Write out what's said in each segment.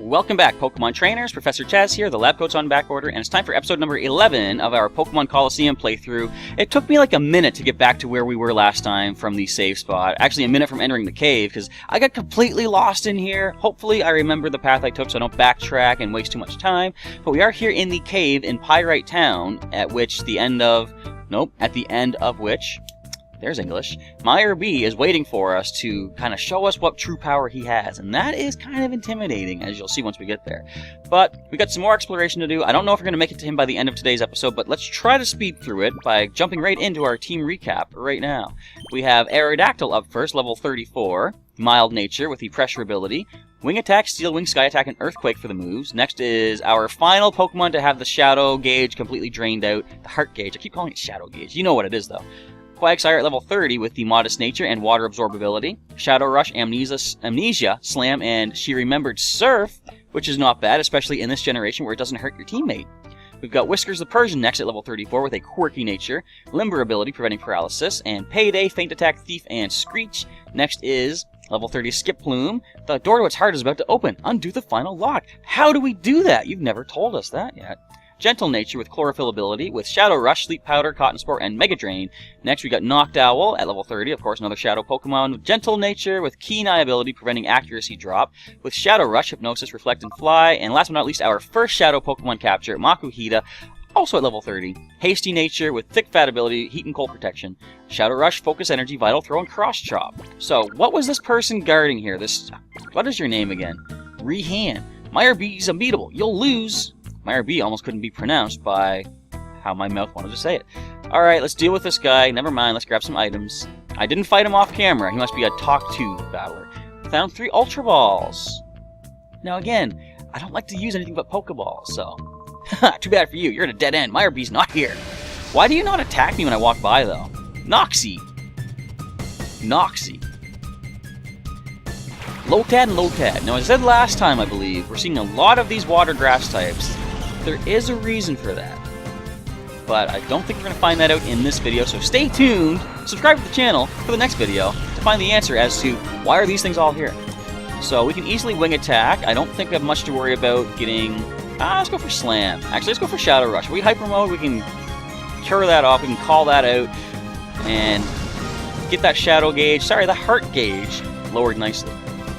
Welcome back, Pokemon Trainers. Professor Chaz here, the lab coat's on back order, and it's time for episode number 11 of our Pokemon Colosseum playthrough. It took me like a minute to get back to where we were last time from the save spot. Actually, a minute from entering the cave, because I got completely lost in here. Hopefully, I remember the path I took so I don't backtrack and waste too much time. But we are here in the cave in Pyrite Town, at the end of which... There's English. Meyer B is waiting for us to kind of show us what true power he has, and that is kind of intimidating, as you'll see once we get there. But we got some more exploration to do. I don't know if we're going to make it to him by the end of today's episode, but let's try to speed through it by jumping right into our team recap right now. We have Aerodactyl up first, level 34, mild nature with the pressure ability, Wing Attack, Steel Wing, Sky Attack, and Earthquake for the moves. Next is our final Pokemon to have the Shadow gauge completely drained out, the Heart gauge. I keep calling it Shadow gauge. You know what it is, though. Quagsire at level 30 with the Modest Nature and Water Absorbability. Shadow Rush, Amnesia, Slam, and She Remembered Surf, which is not bad, especially in this generation where it doesn't hurt your teammate. We've got Whiskers the Persian next at level 34 with a Quirky Nature, Limber Ability preventing paralysis, and Payday, Feint Attack, Thief, and Screech. Next is level 30 Skip Plume. The door to its heart is about to open. Undo the final lock. How do we do that? You've never told us that yet. Gentle Nature with Chlorophyll ability, with Shadow Rush, Sleep Powder, Cotton Spore, and Mega Drain. Next we got Noctowl at level 30, of course another Shadow Pokemon, with Gentle Nature, with Keen Eye ability preventing accuracy drop, with Shadow Rush, Hypnosis, Reflect, and Fly, and last but not least our first Shadow Pokemon capture, Makuhita, also at level 30. Hasty Nature with Thick Fat ability, Heat and Cold Protection, Shadow Rush, Focus Energy, Vital Throw, and Cross Chop. So, what was this person guarding here? What is your name again? Rehan. Meyer B's unbeatable. You'll lose. Meyer B almost couldn't be pronounced by how my mouth wanted to say it. Alright, let's deal with this guy. Never mind, let's grab some items. I didn't fight him off camera. He must be a talk-to battler. Found 3 Ultra Balls. Now again, I don't like to use anything but Pokeballs, so... Too bad for you, you're at a dead end. Meyer B's not here. Why do you not attack me when I walk by, though? Noxie. Lotad and Lotad. Now, as I said last time, I believe, we're seeing a lot of these water grass types. There is a reason for that, but I don't think we're going to find that out in this video, so stay tuned, subscribe to the channel for the next video to find the answer as to why are these things all here. So we can easily Wing Attack. I don't think we have much to worry about getting... let's go for Slam. Actually, let's go for Shadow Rush. If we Hyper Mode, we can cure that off, we can call that out, and get that Shadow gauge, the Heart gauge, lowered nicely.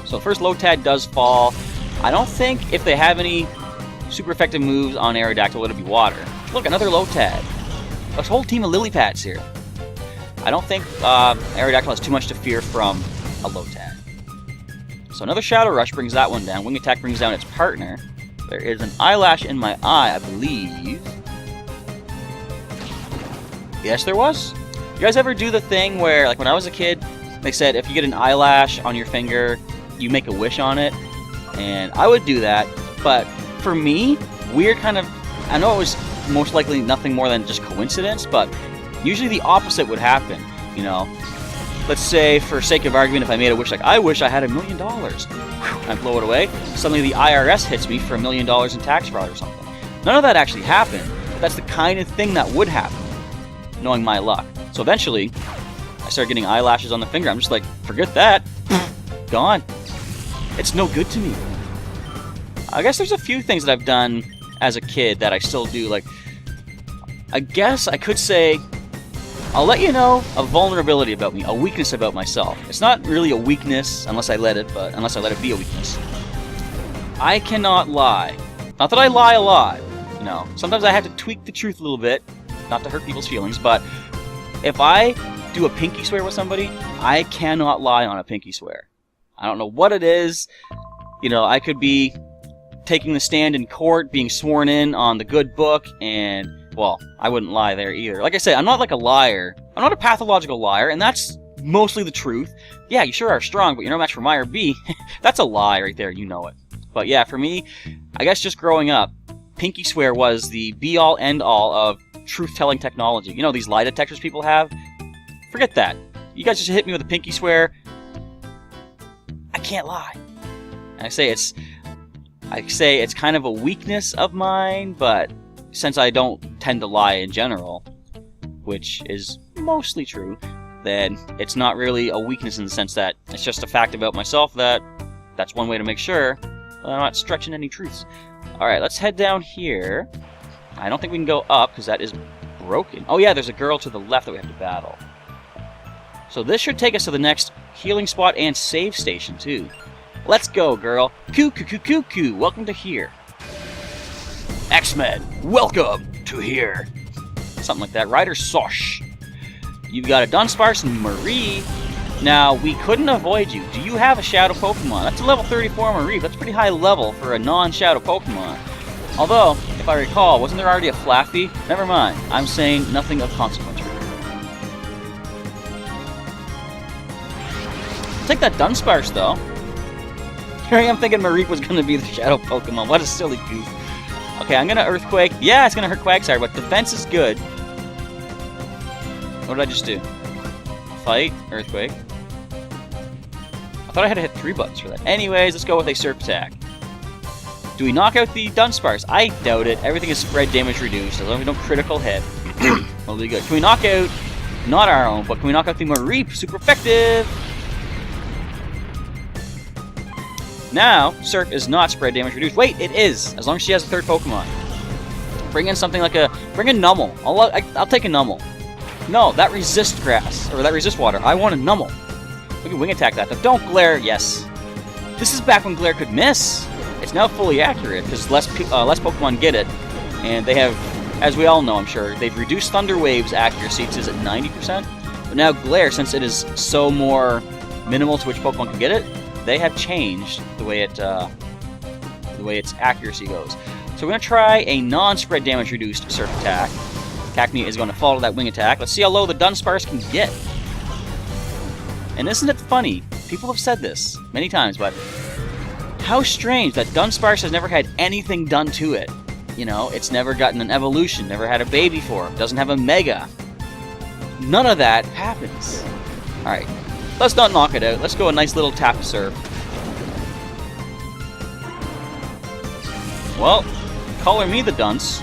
So first Lotad does fall. I don't think if they have any super effective moves on Aerodactyl, it'll be water. Look, another Lotad. A whole team of Lillipads here. I don't think Aerodactyl has too much to fear from a Lotad. So another Shadow Rush brings that one down. Wing Attack brings down its partner. There is an eyelash in my eye, I believe. Yes, there was. You guys ever do the thing where, like when I was a kid, they said if you get an eyelash on your finger, you make a wish on it? And I would do that, but for me, weird kind of... I know it was most likely nothing more than just coincidence, but usually the opposite would happen, you know? Let's say, for sake of argument, if I made a wish like, I wish I had $1 million. I blow it away. Suddenly the IRS hits me for $1 million in tax fraud or something. None of that actually happened, but that's the kind of thing that would happen, knowing my luck. So eventually, I started getting eyelashes on the finger. I'm just like, forget that. Gone. It's no good to me. I guess there's a few things that I've done as a kid that I still do. Like, I guess I could say, I'll let you know a vulnerability about me, a weakness about myself. It's not really a weakness unless I let it be a weakness. I cannot lie. Not that I lie a lot, you know. Sometimes I have to tweak the truth a little bit, not to hurt people's feelings, but if I do a pinky swear with somebody, I cannot lie on a pinky swear. I don't know what it is. You know, I could be taking the stand in court, being sworn in on the good book, and, well, I wouldn't lie there either. Like I said, I'm not like a liar. I'm not a pathological liar, and that's mostly the truth. Yeah, you sure are strong, but you're no match for Meyer B. That's a lie right there, you know it. But yeah, for me, I guess just growing up, pinky swear was the be-all, end-all of truth-telling technology. You know, these lie detectors people have? Forget that. You guys just hit me with a pinky swear, I can't lie. And I say it's kind of a weakness of mine, but since I don't tend to lie in general, which is mostly true, then it's not really a weakness in the sense that it's just a fact about myself that that's one way to make sure I'm not stretching any truths. Alright, let's head down here. I don't think we can go up, because that is broken. Oh yeah, there's a girl to the left that we have to battle. So this should take us to the next healing spot and save station, too. Let's go, girl. Coo. Welcome to here. X-Men, welcome to here. Something like that. Ryder Sosh. You've got a Dunsparce and Marie. Now, we couldn't avoid you. Do you have a Shadow Pokemon? That's a level 34 Marie. That's pretty high level for a non-Shadow Pokemon. Although, if I recall, wasn't there already a Flaffy? Never mind. I'm saying nothing of consequence. Take that Dunsparce, though. Here I am thinking Marie was going to be the Shadow Pokemon. What a silly goof. Okay, I'm going to Earthquake. Yeah, it's going to hurt Quagsire, but defense is good. What did I just do? Fight, Earthquake. I thought I had to hit 3 buttons for that. Anyways, let's go with a Surf Attack. Do we knock out the Dunsparce? I doubt it. Everything is spread damage reduced. As long as we don't critical hit, we'll be good. Can we knock out, not our own, but can we knock out the Marie? Super effective! Now, Surf is not spread damage reduced. Wait, it is! As long as she has a 3rd Pokemon. Bring in something like a... Bring a Numel. I'll take a Numel. No, that resists grass. Or that resists water. I want a Numel. We can Wing Attack that, though. Don't Glare! Yes. This is back when Glare could miss. It's now fully accurate, because less Pokemon get it. And they have, as we all know, I'm sure, they've reduced Thunder Wave's accuracy to, is it 90%? But now Glare, since it is so more minimal to which Pokemon can get it, they have changed the way its accuracy goes. So we're going to try a non-spread damage reduced Surf Attack. Cacnea is going to follow that Wing Attack. Let's see how low the Dunsparce can get. And isn't it funny? People have said this many times, but how strange that Dunsparce has never had anything done to it. You know, it's never gotten an evolution, never had a baby form, doesn't have a Mega. None of that happens. Alright. Let's not knock it out. Let's go a nice little tap surf. Well, color me the dunce.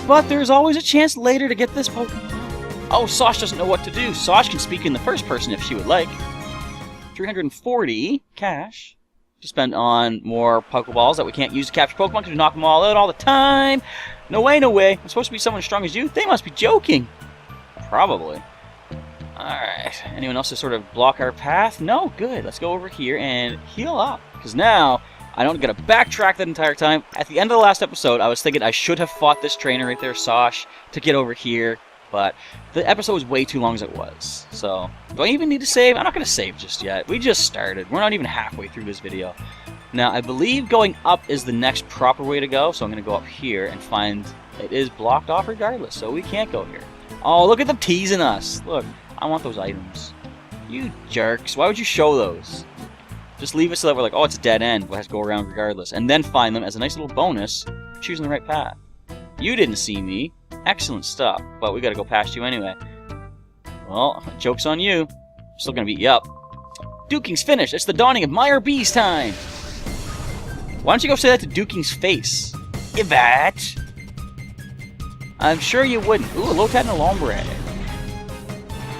But there's always a chance later to get this Pokemon. Oh, Sosh doesn't know what to do. Sosh can speak in the first person if she would like. 340 cash to spend on more Pokeballs that we can't use to capture Pokemon because we knock them all out all the time. No way, no way. I'm supposed to be someone as strong as you? They must be joking. Probably. Alright, anyone else to sort of block our path? No? Good. Let's go over here and heal up. Because now, I don't get to backtrack that entire time. At the end of the last episode, I was thinking I should have fought this trainer right there, Sosh, to get over here. But the episode was way too long as it was. So, do I even need to save? I'm not going to save just yet. We just started. We're not even halfway through this video. Now, I believe going up is the next proper way to go. So I'm going to go up here and find it is blocked off regardless. So we can't go here. Oh, look at them teasing us. Look. I want those items. You jerks. Why would you show those? Just leave it so that we're like, oh, it's a dead end. We'll have to go around regardless. And then find them as a nice little bonus, choosing the right path. You didn't see me. Excellent stuff. But we gotta go past you anyway. Well, joke's on you. I'm still gonna beat you up. Duking's finished. It's the dawning of Meyer B's time. Why don't you go say that to Duking's face? Ivat! I'm sure you wouldn't. Ooh, a Lotad and a Lombre.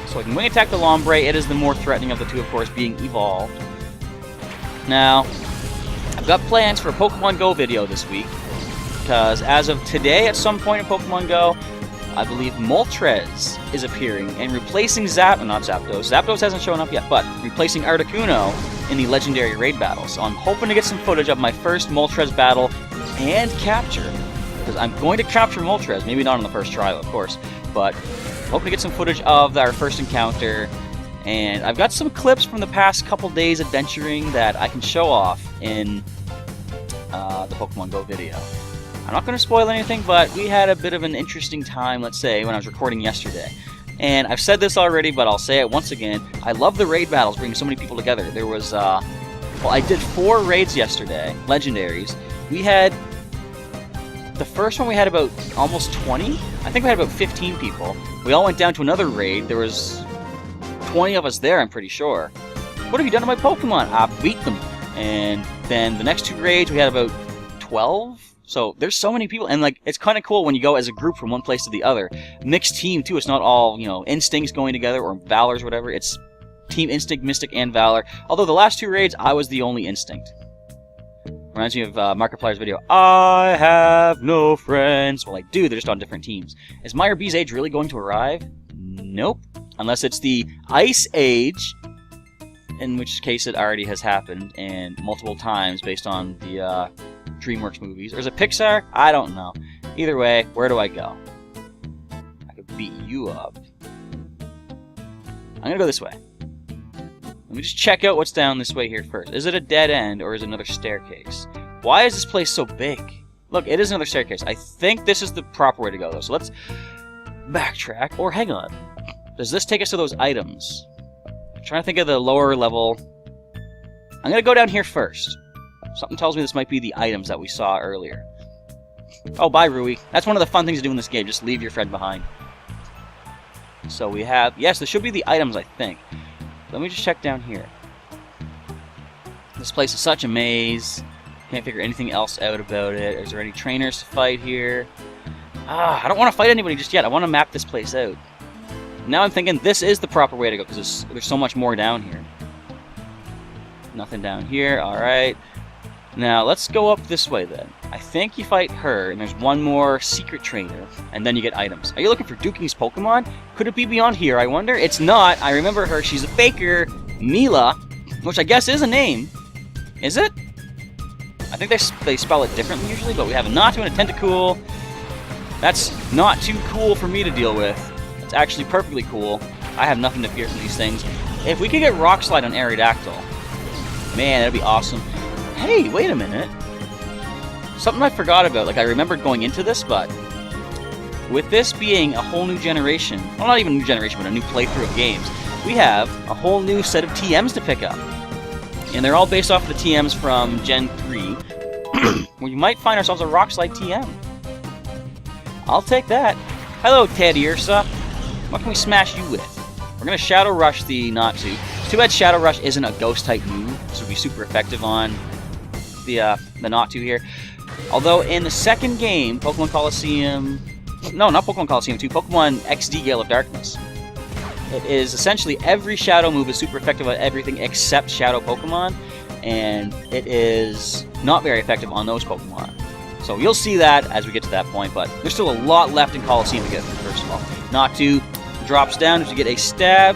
So I can Wing Attack the Lombre. It is the more threatening of the two, of course, being evolved. Now, I've got plans for a Pokemon Go video this week. Because as of today, at some point in Pokemon Go, I believe Moltres is appearing and replacing not Zapdos. Zapdos hasn't shown up yet, but replacing Articuno in the Legendary Raid battle. So I'm hoping to get some footage of my first Moltres battle and capture. Because I'm going to capture Moltres. Maybe not on the first trial, of course. But hoping to get some footage of our first encounter, and I've got some clips from the past couple days adventuring that I can show off in the Pokemon Go video. I'm not going to spoil anything, but we had a bit of an interesting time, let's say, when I was recording yesterday. And I've said this already, but I'll say it once again. I love the raid battles, bringing so many people together. There was, well, I did 4 raids yesterday, legendaries. We had... The first one we had about almost 20. I think we had about 15 people. We all went down to another raid. There was 20 of us there, I'm pretty sure. What have you done to my Pokemon? I beat them. And then the next 2 raids we had about 12. So there's so many people. And like, it's kind of cool when you go as a group from one place to the other. Mixed team too. It's not all, you know, instincts going together or valors or whatever. It's Team Instinct, Mystic, and Valor. Although the last 2 raids, I was the only Instinct. Reminds me of Markiplier's video. I have no friends. Well, I do. They're just on different teams. Is Meyer B's age really going to arrive? Nope. Unless it's the Ice Age, in which case it already has happened, and multiple times based on the DreamWorks movies. Or is it Pixar? I don't know. Either way, where do I go? I could beat you up. I'm gonna go this way. Let me just check out what's down this way here first. Is it a dead end, or is it another staircase? Why is this place so big? Look, it is another staircase. I think this is the proper way to go, though. So let's backtrack. Or hang on. Does this take us to those items? I'm trying to think of the lower level. I'm gonna go down here first. Something tells me this might be the items that we saw earlier. Oh, bye, Rui. That's one of the fun things to do in this game. Just leave your friend behind. So we have... Yes, this should be the items, I think. Let me just check down here. This place is such a maze. Can't figure anything else out about it. Is there any trainers to fight here? I don't want to fight anybody just yet. I want to map this place out. Now I'm thinking this is the proper way to go, because there's so much more down here. Nothing down here. Alright. Now, let's go up this way, then. I think you fight her, and there's one more secret trainer, and then you get items. Are you looking for Duking's Pokemon? Could it be beyond here, I wonder? It's not. I remember her. She's a faker. Mila, which I guess is a name. Is it? I think they spell it differently usually, but we have a Natu and a Tentacool. That's not too cool for me to deal with. It's actually perfectly cool. I have nothing to fear from these things. If we could get Rock Slide on Aerodactyl, man, that'd be awesome. Hey, wait a minute. Something I forgot about. Like, I remembered going into this, but with this being a whole new generation, well, not even a new generation, but a new playthrough of games, we have a whole new set of TMs to pick up. And they're all based off of the TMs from Gen 3, where you might find ourselves a Rock Slide TM. I'll take that. Hello, Teddiursa. What can we smash you with? We're going to Shadow Rush the Natu. Too bad Shadow Rush isn't a Ghost-type move, so it'll be super effective on the Natu here. Although in the second game, Pokémon Colosseum... No, not Pokémon Colosseum 2, Pokémon XD Gale of Darkness. It is essentially every Shadow move is super effective on everything except Shadow Pokémon, and it is not very effective on those Pokémon. So you'll see that as we get to that point, but there's still a lot left in Colosseum to get through, first of all. Natu drops down to get a stab.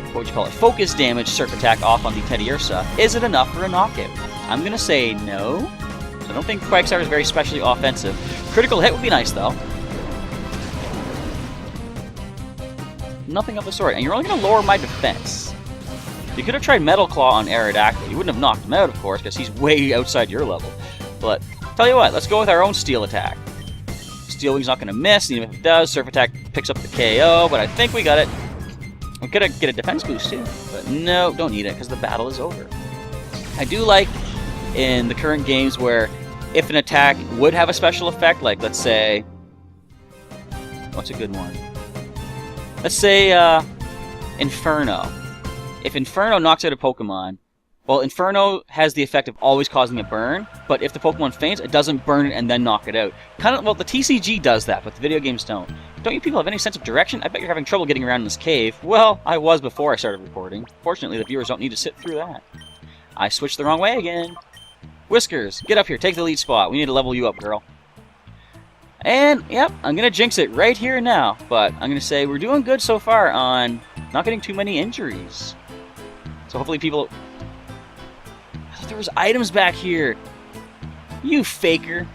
What would you call it? Focus damage, Surf Attack off on the Teddiursa. Is it enough for a knockout? I'm going to say no. So I don't think Quagsire is very specially offensive. Critical hit would be nice, though. Nothing of the sort. And you're only going to lower my defense. You could have tried Metal Claw on Aerodactyl. You wouldn't have knocked him out, of course, because he's way outside your level. But, tell you what, let's go with our own Steel Attack. Steel Wing's not going to miss, even if it does. Surf Attack picks up the KO, but I think we got it. We could get a defense boost, too. But no, don't need it, because the battle is over. I do like in the current games where if an attack would have a special effect, like, let's say... What's a good one? Let's say, Inferno. If Inferno knocks out a Pokemon, well, Inferno has the effect of always causing a burn, but if the Pokemon faints, it doesn't burn it and then knock it out. Kind of, well, the TCG does that, but the video games don't. Don't you people have any sense of direction? I bet you're having trouble getting around in this cave. Well, I was before I started recording. Fortunately, the viewers don't need to sit through that. I switched the wrong way again. Whiskers, get up here, take the lead spot. We need to level you up, girl. And, yep, I'm going to jinx it right here and now, but I'm going to say we're doing good so far on not getting too many injuries. So hopefully people... I thought there was items back here. You faker.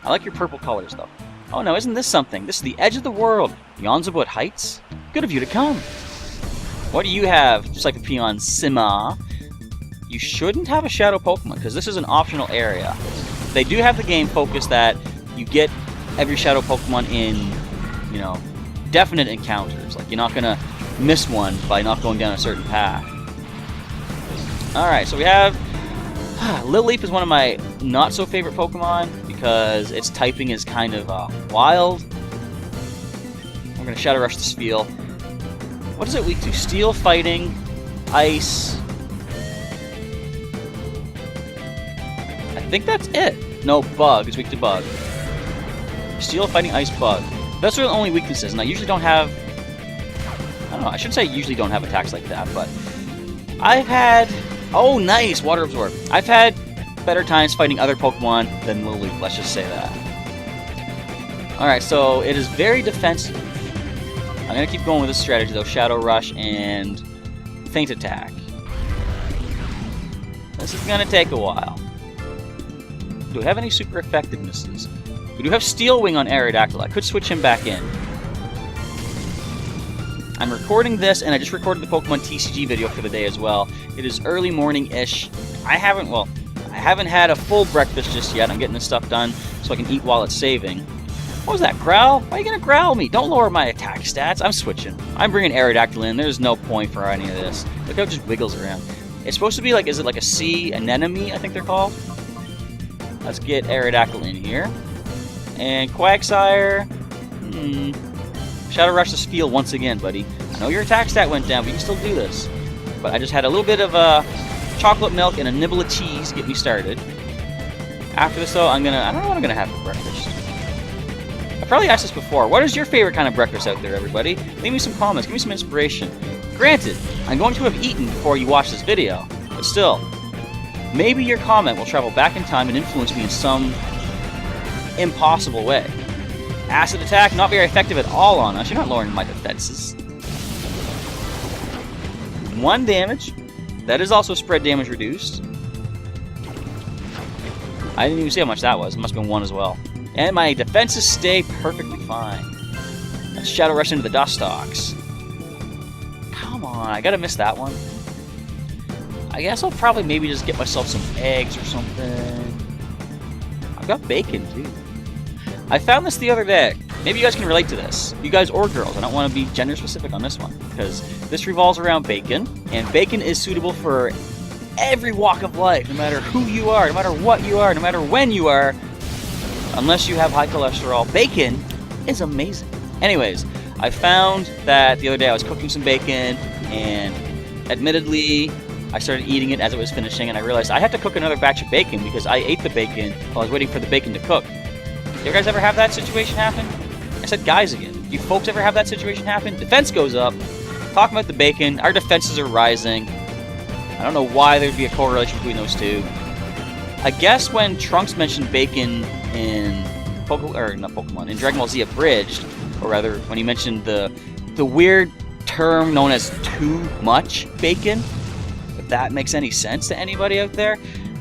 I like your purple colors, though. Oh no, isn't this something? This is the edge of the world. Yunzabit Heights? Good of you to come. What do you have? Just like the peon Sima. You shouldn't have a Shadow Pokemon, because this is an optional area. They do have the game focus that you get every Shadow Pokemon in, you know, definite encounters. Like, you're not going to miss one by not going down a certain path. Alright, so we have... Lilliep is one of my not-so-favorite Pokemon, because its typing is kind of wild. We're going to Shadow Rush the Spheal. What is it weak to? Steel, Fighting, Ice... I think that's it. No, Bug. It's weak to Bug. Steel, Fighting, Ice, Bug. Those are the only weaknesses, and I usually don't have... don't know, I should say I usually don't have attacks like that, but I've had... Oh, nice! Water Absorb. I've had better times fighting other Pokemon than Lily, let's just say that. Alright, so it is very defensive. I'm going to keep going with this strategy, though. Shadow Rush and Feint Attack. This is going to take a while. Do we have any super effectivenesses? We do have Steel Wing on Aerodactyl. I could switch him back in. I'm recording this, and I just recorded the Pokemon TCG video for the day as well. It is early morning-ish. I haven't had a full breakfast just yet. I'm getting this stuff done so I can eat while it's saving. What was that, growl? Why are you going to growl me? Don't lower my attack stats. I'm switching. I'm bringing Aerodactyl in. There's no point for any of this. Look how it just wiggles around. It's supposed to be like, is it like a sea anemone, I think they're called? Let's get Aerodactyl in here. And Quagsire. Shadow Rush the Spiel once again, buddy. I know your attack stat went down, but you can still do this. But I just had a little bit of chocolate milk and a nibble of cheese to get me started. After this, though, I don't know what I'm gonna have for breakfast. I probably asked this before. What is your favorite kind of breakfast out there, everybody? Leave me some comments. Give me some inspiration. Granted, I'm going to have eaten before you watch this video, but still, maybe your comment will travel back in time and influence me in some impossible way. Acid Attack, not very effective at all on us. You're not lowering my defenses. 1 damage. That is also spread damage reduced. I didn't even see how much that was. It must have been 1 as well. And my defenses stay perfectly fine. Let's Shadow Rush into the Dustox. Come on, I gotta miss that one. I guess I'll probably maybe just get myself some eggs or something. I've got bacon, too. I found this the other day. Maybe you guys can relate to this. You guys or girls. I don't want to be gender specific on this one, because this revolves around bacon, and bacon is suitable for every walk of life, no matter who you are, no matter what you are, no matter when you are. Unless you have high cholesterol, bacon is amazing. Anyways, I found that the other day I was cooking some bacon, and admittedly, I started eating it as it was finishing, and I realized I had to cook another batch of bacon because I ate the bacon while I was waiting for the bacon to cook. You guys ever have that situation happen? I said guys again. You folks ever have that situation happen? Defense goes up. Talking about the bacon, our defenses are rising. I don't know why there'd be a correlation between those two. I guess when Trunks mentioned bacon in in Dragon Ball Z Abridged, or rather, when he mentioned the weird term known as too much bacon, if that makes any sense to anybody out there,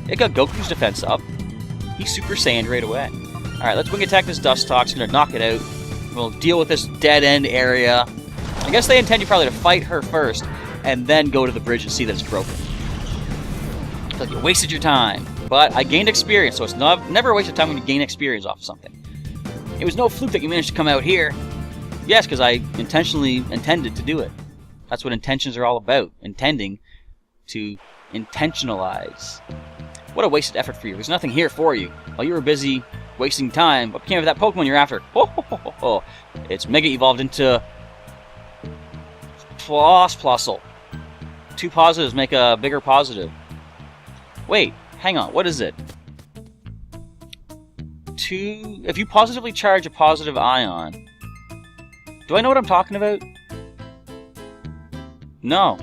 it got Goku's defense up. He's Super Saiyan right away. Alright, let's Wing Attack this Dustox, gonna knock it out. We'll deal with this dead-end area. I guess they intend you probably to fight her first, and then go to the bridge and see that it's broken. I feel like you wasted your time. But I gained experience, so it's never a waste of time when you gain experience off of something. It was no fluke that you managed to come out here. Yes, because I intentionally intended to do it. That's what intentions are all about. Intending to intentionalize. What a wasted effort for you. There's nothing here for you. While you were busy wasting time, what became of that Pokemon you're after? Ho, ho, ho, ho, ho. It's Mega Evolved into Plossel. 2 positives make a bigger positive. Wait, hang on, what is it? If you positively charge a positive ion. Do I know what I'm talking about? No.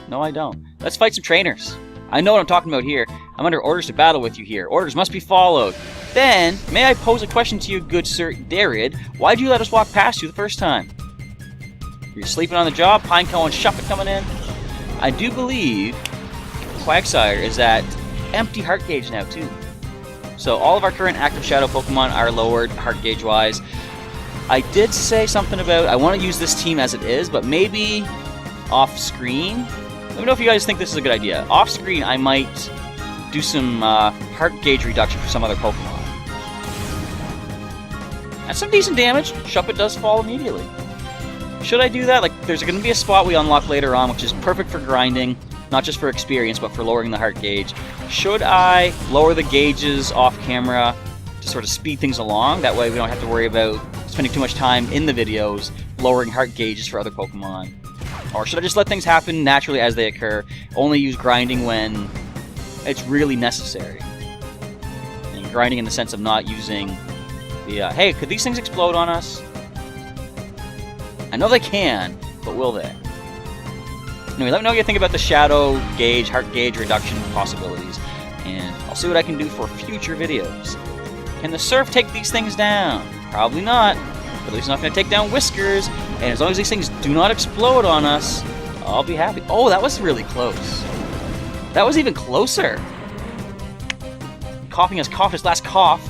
No, I don't. Let's fight some trainers. I know what I'm talking about here. I'm under orders to battle with you here. Orders must be followed. Then, may I pose a question to you, good sir Darid? Why'd you let us walk past you the first time? You're sleeping on the job? Pineco and Shuffet coming in? I do believe Quagsire is at empty heart gauge now, too. So all of our current active Shadow Pokemon are lowered heart gauge-wise. I did say something about I want to use this team as it is, but maybe off-screen? Let me know if you guys think this is a good idea. Off-screen, I might do some heart gauge reduction for some other Pokemon. That's some decent damage. Shuppet does fall immediately. Should I do that? Like, there's going to be a spot we unlock later on, which is perfect for grinding. Not just for experience, but for lowering the heart gauge. Should I lower the gauges off camera to sort of speed things along? That way we don't have to worry about spending too much time in the videos lowering heart gauges for other Pokemon. Or should I just let things happen naturally as they occur? Only use grinding when it's really necessary. And grinding in the sense of not using the, hey, could these things explode on us? I know they can, but will they? Anyway, let me know what you think about the shadow gauge, heart gauge reduction possibilities. And I'll see what I can do for future videos. Can the surf take these things down? Probably not. But at least it's not going to take down Whiskers. And as long as these things do not explode on us, I'll be happy. Oh, that was really close. That was even closer. Coughing has coughed his last cough.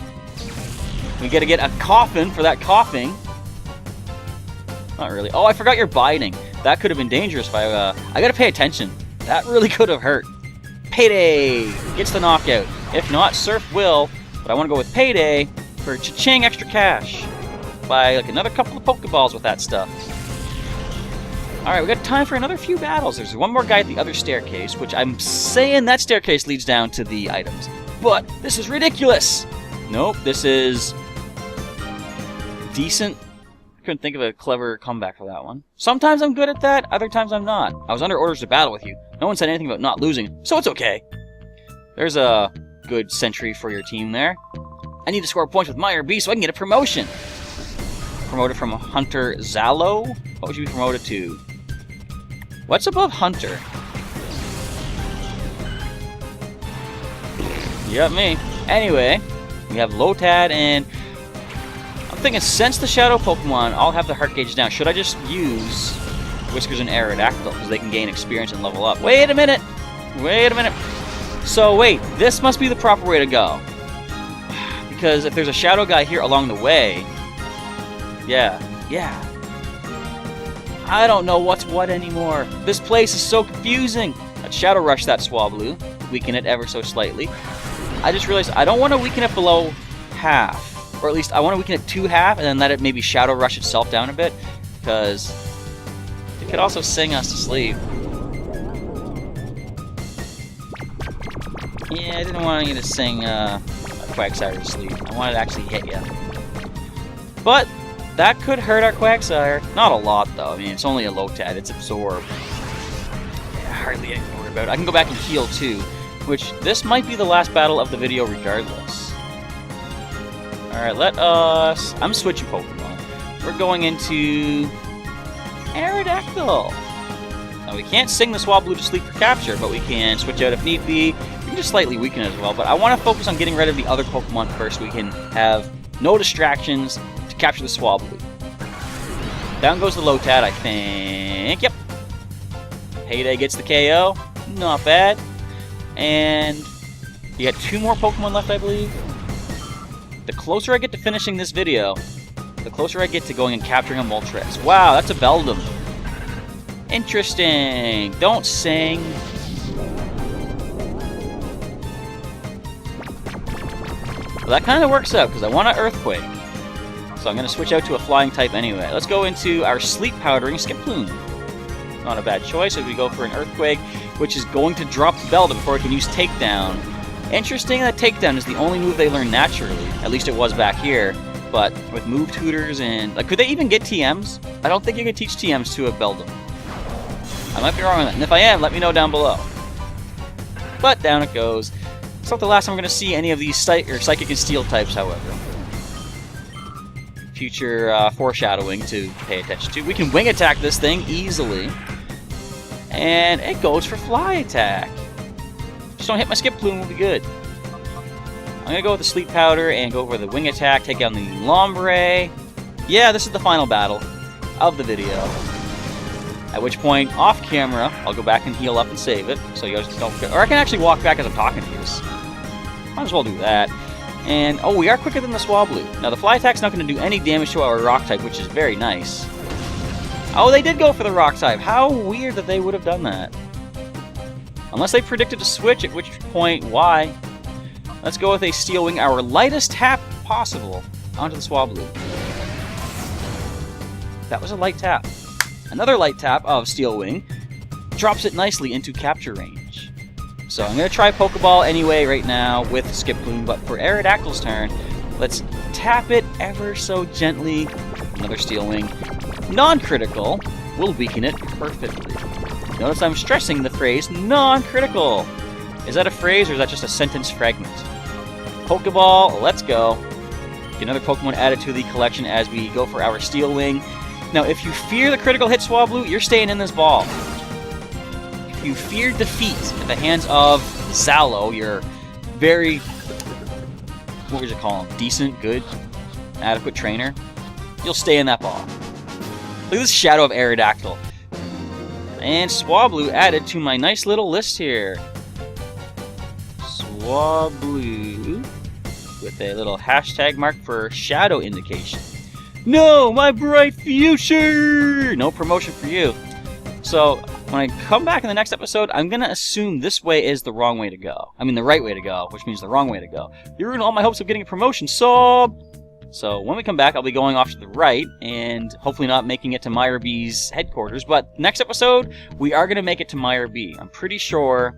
We gotta get a coffin for that coughing. Not really. Oh, I forgot you're biting. That could have been dangerous if I gotta pay attention. That really could have hurt. Payday gets the knockout. If not, Surf will. But I want to go with Payday for cha-ching extra cash. Buy like another couple of Pokeballs with that stuff. Alright, we got time for another few battles. There's one more guy at the other staircase, which I'm saying that staircase leads down to the items. But this is ridiculous! Nope, this is decent. Couldn't think of a clever comeback for that one. Sometimes I'm good at that, other times I'm not. I was under orders to battle with you. No one said anything about not losing, so it's okay. There's a good sentry for your team there. I need to score points with Meyer B so I can get a promotion. Promoted from Hunter Zalo? What would you be promoted to? What's above Hunter? You got me. Anyway, we have Lotad, and I'm thinking since the Shadow Pokemon all have the heart gauge down, should I just use Whiskers and Aerodactyl because they can gain experience and level up? Wait a minute! Wait a minute! So wait, this must be the proper way to go. Because if there's a Shadow guy here along the way... Yeah. I don't know what's what anymore. This place is so confusing. Let's Shadow Rush that Swablu. Weaken it ever so slightly. I just realized I don't want to weaken it below half. Or at least I want to weaken it to half and then let it maybe Shadow Rush itself down a bit. Because it could also sing us to sleep. Yeah, I didn't want you to sing a Quagsire to sleep. I wanted to actually hit you. But that could hurt our Quagsire. Not a lot, though. I mean, it's only a Lotad. It's Absorb. Yeah, hardly anything to worry about. I can go back and heal, too. Which, this might be the last battle of the video regardless. Alright, let us... I'm switching Pokemon. We're going into... Aerodactyl. Now, we can't sing the Swablu to sleep for capture, but we can switch out if need be. We can just slightly weaken it as well, but I want to focus on getting rid of the other Pokemon first so we can have no distractions to capture the Swablu. Down goes the Lotad, I think. Yep. Payday gets the KO. Not bad. And you got 2 more Pokemon left, I believe. The closer I get to finishing this video, the closer I get to going and capturing a Moltres. Wow, that's a Beldum. Interesting. Don't sing. Well, that kind of works out, because I want an Earthquake. So I'm going to switch out to a Flying type anyway. Let's go into our Sleep Powdering Skiploom. Not a bad choice if we go for an Earthquake, which is going to drop the Beldum before it can use Takedown. Interesting that Takedown is the only move they learn naturally. At least it was back here. But with Move Tutors and... Like, could they even get TMs? I don't think you could teach TMs to a Beldum. I might be wrong on that. And if I am, let me know down below. But down it goes. It's not the last time we're going to see any of these Psychic and Steel types, however. Future foreshadowing to pay attention to. We can Wing Attack this thing easily. And it goes for Fly Attack. Just don't hit my Skiploom, we'll be good. I'm going to go with the Sleep Powder and go for the Wing Attack, take down the Lombre. Yeah, this is the final battle of the video. At which point, off camera, I'll go back and heal up and save it, so you guys don't forget. Or I can actually walk back as I'm talking to you. Might as well do that. And, oh, we are quicker than the Swablu. Now, the Fly Attack's not going to do any damage to our Rock type, which is very nice. Oh, they did go for the Rock type. How weird that they would have done that. Unless they predicted a switch, at which point, why? Let's go with a Steel Wing, our lightest tap possible, onto the Swablu. That was a light tap. Another light tap of Steel Wing drops it nicely into capture range. So I'm going to try Pokeball anyway right now with Skiploom, but for Aerodactyl's turn, let's tap it ever so gently. Another Steel Wing. Non-critical will weaken it perfectly. Notice I'm stressing the phrase non-critical. Is that a phrase or is that just a sentence fragment? Pokeball, let's go. Get another Pokemon added to the collection as we go for our Steel Wing. Now, if you fear the critical hit Swablu, you're staying in this ball. you feared defeat at the hands of Zalo, your very, what would you call him, decent, good, adequate trainer, you'll stay in that ball. Look at this Shadow of Aerodactyl. And Swablu added to my nice little list here. Swablu with a little hashtag mark for shadow indication. No, my bright future! No promotion for you. So, when I come back in the next episode, I'm going to assume this way is the wrong way to go. I mean, the right way to go, which means the wrong way to go. You ruined all my hopes of getting a promotion, so when we come back, I'll be going off to the right, and hopefully not making it to Meyer B's headquarters. But next episode, we are going to make it to Meyer B. I'm pretty sure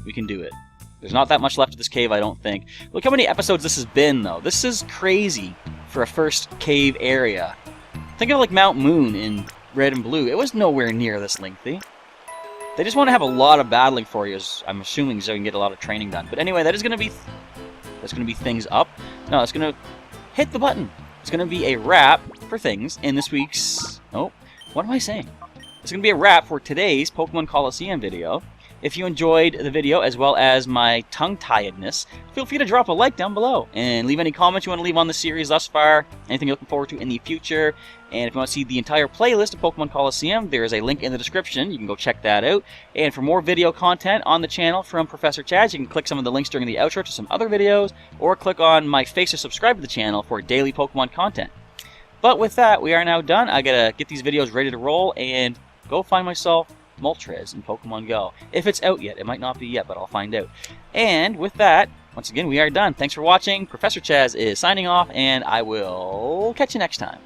we can do it. There's not that much left of this cave, I don't think. Look how many episodes this has been, though. This is crazy for a first cave area. Think of like Mount Moon in Red and Blue. It was nowhere near this lengthy. They just want to have a lot of battling for you, I'm assuming, so you can get a lot of training done. But anyway, that's going to be things up. No, it's going to hit the button. It's going to be a wrap for things in this week's... Oh, what am I saying? It's going to be a wrap for today's Pokémon Colosseum video. If you enjoyed the video as well as my tongue-tiedness, feel free to drop a like down below and leave any comments you want to leave on the series thus far, anything you're looking forward to in the future. And if you want to see the entire playlist of Pokémon Colosseum, there is a link in the description. You can go check that out. And for more video content on the channel from Professor Chaz, you can click some of the links during the outro to some other videos, or click on my face to subscribe to the channel for daily Pokémon content. But with that, we are now done. I gotta get these videos ready to roll and go find myself Moltres in Pokemon Go. If it's out yet, it might not be yet, but I'll find out. And with that, once again, we are done. Thanks for watching. Professor Chaz is signing off, and I will catch you next time.